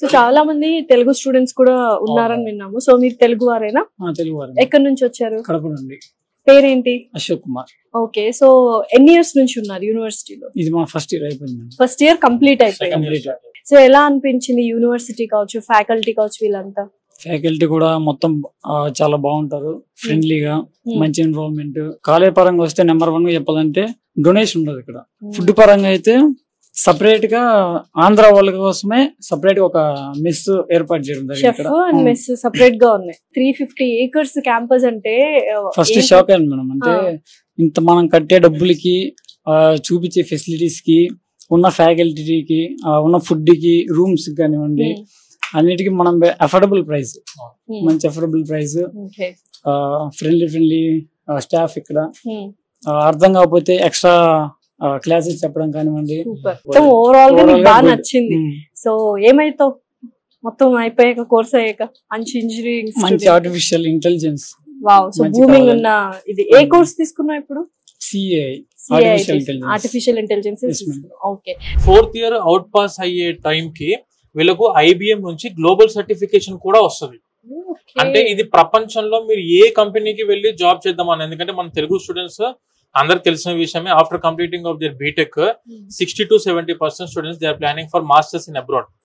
So చాలా మంది Telugu students కూడా ఉన్నారని విన్నాము. సో మీరు తెలుగు వారేనా? తెలుగు వారు. ఎక్కడి నుంచి వచ్చారు? కడప నుండి. పేరేంటి? అశోక్ కుమార్. ఓకే, సో ఎన్ని ఇయర్స్ నుంచి ఉన్నారు యూనివర్సిటీలో? ఇది మా ఫస్ట్ ఇయర్ అయిపోయింది. ఫస్ట్ ఇయర్ కంప్లీట్ అయిపోయింది. సో ఎలా అనిపించింది యూనివర్సిటీ కావచ్చు, ఫ్యాకల్టీ కావచ్చు, వీళ్ళంతా? ఫ్యాకల్టీ కూడా మొత్తం చాలా బాగుంటారు, ఫ్రెండ్లీగా, మంచి ఎన్రోల్మెంట్. కాలేజ్ పరంగా వస్తే నెంబర్ 1 గా చెప్పాలంటే డొనేషన్ ఉండదు ఇక్కడ. ఫుడ్ పరంగా అయితే సపరేట్ గా ఆంధ్ర వాళ్ళ కోసమే సపరేట్ గా ఒక మెస్ ఏర్పాటు చేయడం షెఫ్ అండ్ మెస్ సపరేట్ గా ఉన్నాయి. 350 acres క్యాంపస్ అంటే ఫస్ట్ షాక్ అయింది మేడం. అంటే ఇంత మనం కట్టే డబ్బులకి, చూపించే ఫెసిలిటీస్ కి, ఉన్న ఫ్యాకల్టీకి, ఉన్న ఫుడ్ కి, రూమ్స్ కానివ్వండి, అన్నిటికీ మనం అఫోర్డబుల్ ప్రైస్, మంచి అఫోర్డబుల్ ప్రైస్, ఫ్రెండ్లీ స్టాఫ్. ఇక్కడ అర్థం కాకపోతే ఎక్స్ట్రా క్లాసెస్ చెప్పడం కానివ్వండి. ఓవరాల్ గా మీకు బాగా నచ్చింది. సో ఏమైతావు మొత్తం అయిపోయాక, కోర్స్ అయ్యాక? మంచి ఇంజనీరింగ్, మంచి artificial intelligence. Wow, so booming ఉన్న ఇది. ఏ కోర్స్ తీసుకున్నావు ఇప్పుడు? CI, artificial intelligence. Okay, 4th year out pass అయ్యే టైం కి వీళ్ళకు IBM నుంచి గ్లోబల్ సర్టిఫికేషన్ కూడా వస్తుంది. అంటే ఇది ప్రపంచంలో మీరు ఏ కంపెనీకి వెళ్ళి జాబ్ చేద్దామని. ఎందుకంటే మన తెలుగు స్టూడెంట్స్ అందరికి తెలిసిన విషయమే, after completing of their BTech 60 to 70% students they are planning for masters in abroad.